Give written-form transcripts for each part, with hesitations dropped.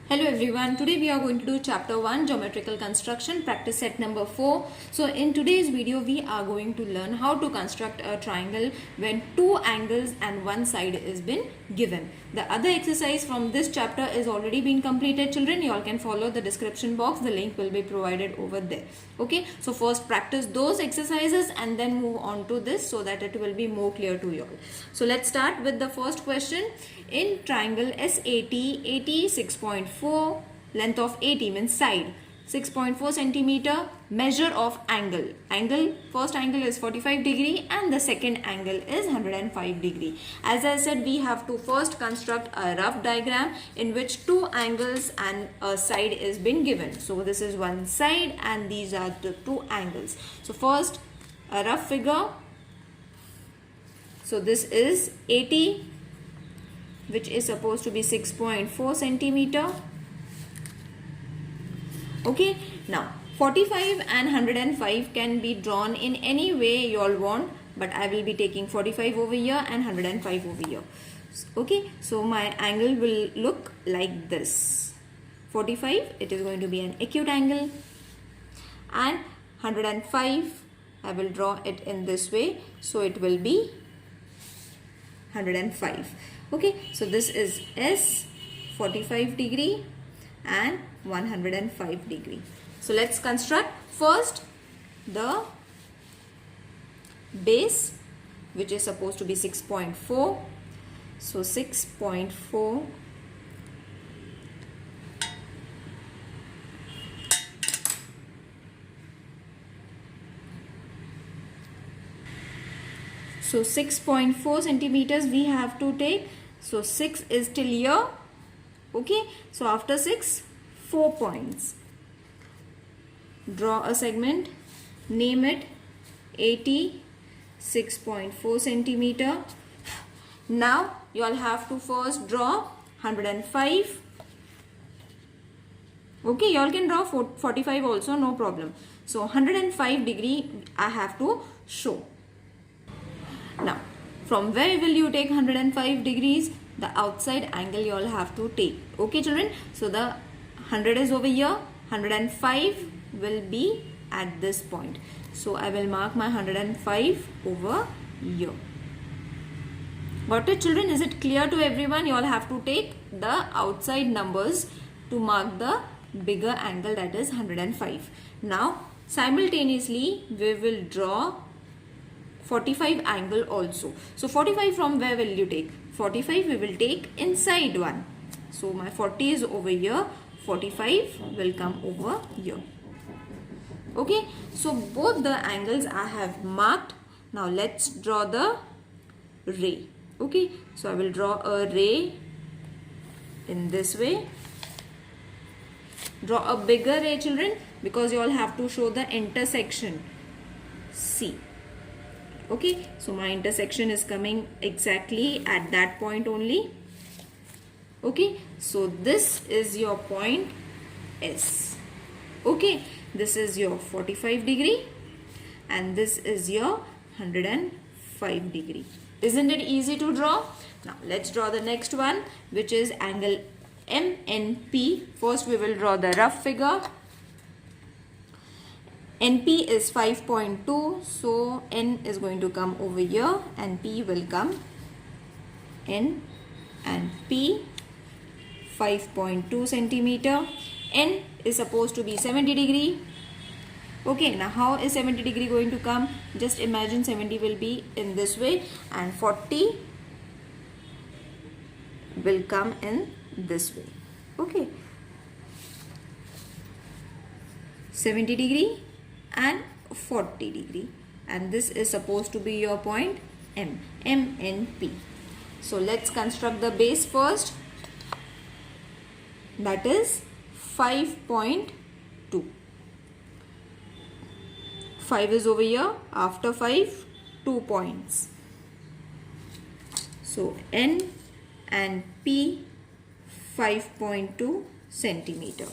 Hello everyone, today we are going to do chapter 1 geometrical construction practice set number 4. So in today's video we are going to learn how to construct a triangle when two angles and one side is been given. The other exercise from this chapter is already been completed children. You all can follow the description box, the link will be provided over there. Okay, so first practice those exercises and then move on to this so that it will be more clear to you all. So let's start with the first question. In triangle SAT, AT 6.4, length of AT means side, 6.4 centimeter, measure of angle. First angle is 45 degree and the second angle is 105 degree. As I said, we have to first construct a rough diagram in which two angles and a side is been given. So this is one side and these are the two angles. So first a rough figure. So this is AT, which is supposed to be 6.4 centimeter. Okay, now 45 and 105 can be drawn in any way you all want, but I will be taking 45 over here and 105 over here. Okay, so my angle will look like this. 45, it is going to be an acute angle, and 105, I will draw it in this way, so it will be 105. Okay, so this is S, 45 degree and 105 degree. So let's construct first the base, which is supposed to be 6.4. So 6.4 So 6.4 centimeters we have to take. So 6 is till here. Okay. So after 6, 4 points. Draw a segment. Name it AT 6.4 centimeter. Now you all have to first draw 105. Okay. You all can draw 45 also, no problem. So 105 degree I have to show. Now, from where will you take 105 degrees? The outside angle you all have to take. Okay, children? So, the 100 is over here. 105 will be at this point. So, I will mark my 105 over here. Got it, children? Is it clear to everyone? You all have to take the outside numbers to mark the bigger angle, that is 105. Now, simultaneously, we will draw 45 angle also. So 45 from where will you take? 45 we will take inside one. So my 40 is over here. 45 will come over here. Okay. So both the angles I have marked. Now let's draw the ray. Okay. So I will draw a ray in this way. Draw a bigger ray, children, because you all have to show the intersection. C. Okay, so my intersection is coming exactly at that point only. Okay, so this is your point S. Okay, this is your 45 degree and this is your 105 degree. Isn't it easy to draw? Now let's draw the next one, which is angle MNP. First we will draw the rough figure. NP is 5.2, so N is going to come over here and P will come N and P 5.2 centimeter. N is supposed to be 70 degree. Okay, now how is 70 degree going to come? Just imagine 70 will be in this way and 40 will come in this way. Okay, 70 degree and 40 degree, and this is supposed to be your point M, MNP. So let's construct the base first, that is 5.2. 5 is over here. After 5, 2 points. So N and P 5.2 centimeter.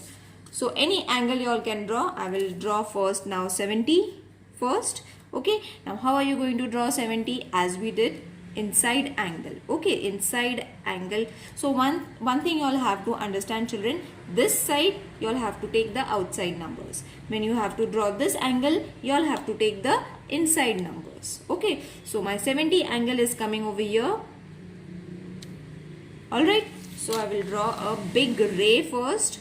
So any angle you all can draw. I will draw first now 70 first. Okay. Now how are you going to draw 70? As we did inside angle. Okay, inside angle. So one thing you all have to understand, children, this side you all have to take the outside numbers. When you have to draw this angle, you all have to take the inside numbers. Okay, so my 70 angle is coming over here. Alright, so I will draw a big ray first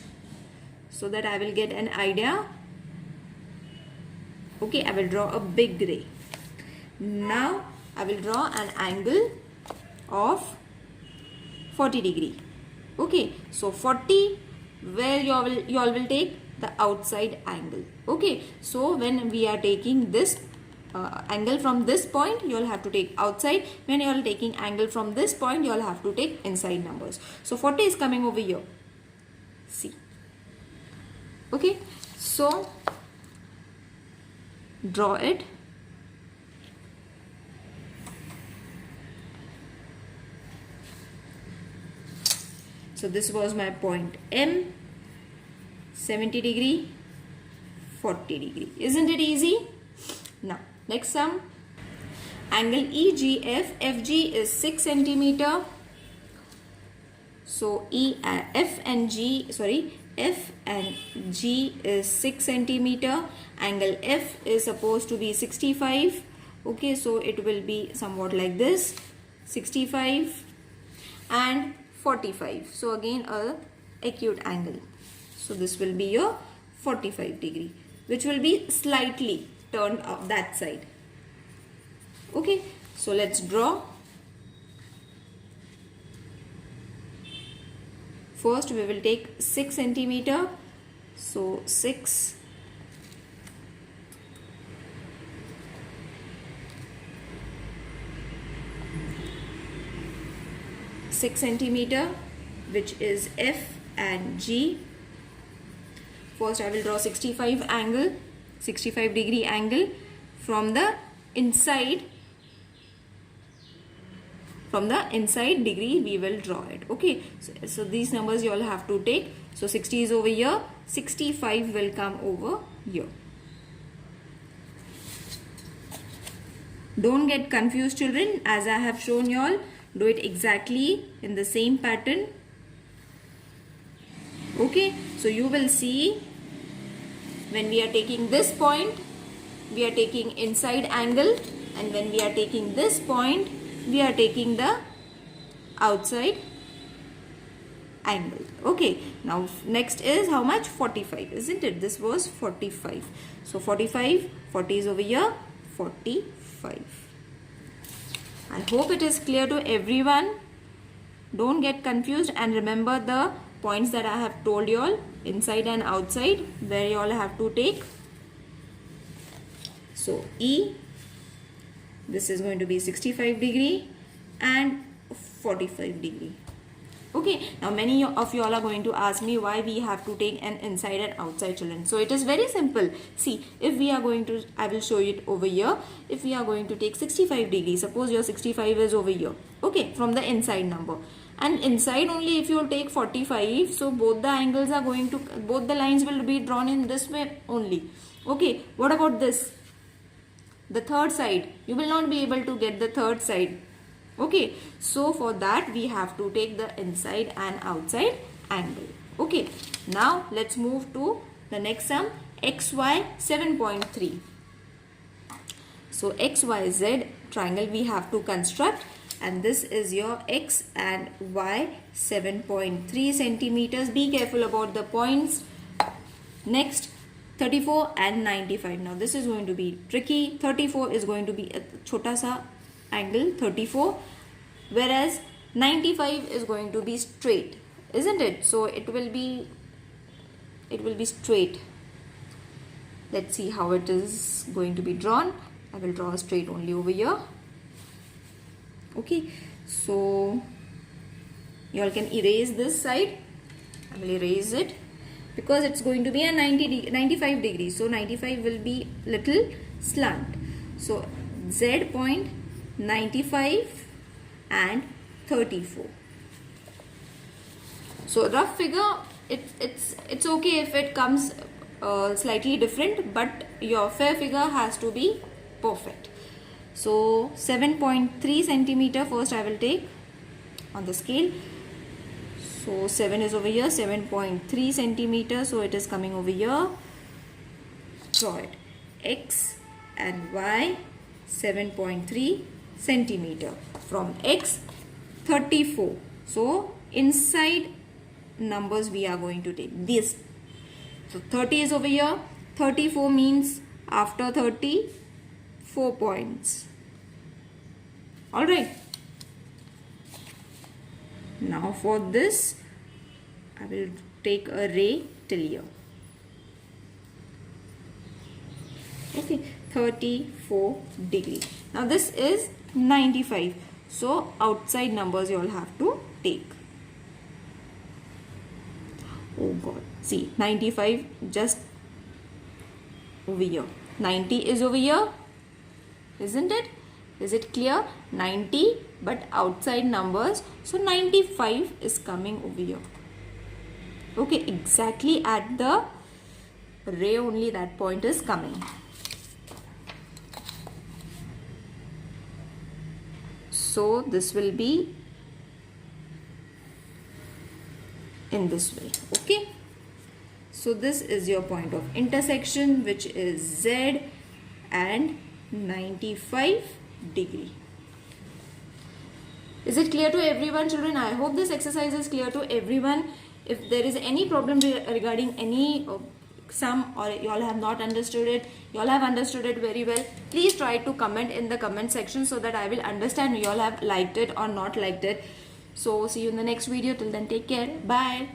so that I will get an idea. Okay, I will draw a big ray. Now I will draw an angle of 40 degree. Okay, so 40, where you all will take the outside angle. Okay, so when we are taking this angle from this point, you all have to take outside. When you are taking angle from this point, you all have to take inside numbers. So 40 is coming over here. See. Okay, so draw it. So this was my point M, 70 degree, 40 degree. Isn't it easy? Now, next sum. Angle EGF, FG is 6 centimeter. So F and G is 6 centimeter. Angle F is supposed to be 65. Okay, so it will be somewhat like this, 65 and 45. So again a acute angle. So this will be your 45 degree, which will be slightly turned up that side. Okay, so let's draw. First we will take 6 centimeter. So 6 centimeter, which is F and G. First I will draw 65 degree angle from the inside. From the inside degree we will draw it. Okay, so these numbers you all have to take. So 60 is over here, 65 will come over here. Don't get confused, children. As I have shown you all, do it exactly in the same pattern. Okay, so you will see when we are taking this point, we are taking inside angle, and when we are taking this point, we are taking the outside angle. Okay, now next is how much? 45, isn't it? This was 45. So 45, 40 is over here, 45. I hope it is clear to everyone. Don't get confused and remember the points that I have told you all, inside and outside, where you all have to take. So E, this is going to be 65 degree and 45 degree. Okay, now many of you all are going to ask me why we have to take an inside and outside, children. So it is very simple. See, if we are going to, I will show it over here. If we are going to take 65 degrees, suppose your 65 is over here. Okay, from the inside number. And inside only if you will take 45, so both the angles are going to, both the lines will be drawn in this way only. Okay, what about this? The third side, you will not be able to get the third side. Okay, so for that we have to take the inside and outside angle. Okay, now let's move to the next sum, XY 7.3. So XYZ triangle we have to construct, and this is your X and Y 7.3 centimeters. Be careful about the points. Next, 34 and 95. Now this is going to be tricky. 34 is going to be a chota sa angle, 34, whereas 95 is going to be straight, isn't it? So it will be straight. Let's see how it is going to be drawn. I will draw a straight only over here. Okay, so you all can erase this side. I will erase it because it's going to be a 95 degrees. So 95 will be little slant. So Z point 95 and 34. So rough figure, it's okay if it comes slightly different, but your fair figure has to be perfect. So 7.3 centimeter first I will take on the scale. So 7 is over here, 7.3 centimeter. So it is coming over here. Draw it. X and Y 7.3 centimeter. From X 34. So inside numbers we are going to take this. So 30 is over here. 34 means after 30, 4 points. Alright. Now for this, I will take a ray till here. Okay, 34 degree. Now this is 95. So outside numbers you all have to take. Oh God. See, 95 just over here. 90 is over here. Isn't it? Is it clear? 90 but outside numbers. So 95 is coming over here. Okay, exactly at the ray only that point is coming. So this will be in this way. Okay. So this is your point of intersection, which is Z and 95 degree. Is it clear to everyone, children? I hope this exercise is clear to everyone. If there is any problem regarding any sum, or you all have not understood it, you all have understood it very well, please try to comment in the comment section so that I will understand you all have liked it or not liked it. So see you in the next video. Till then, take care. Bye.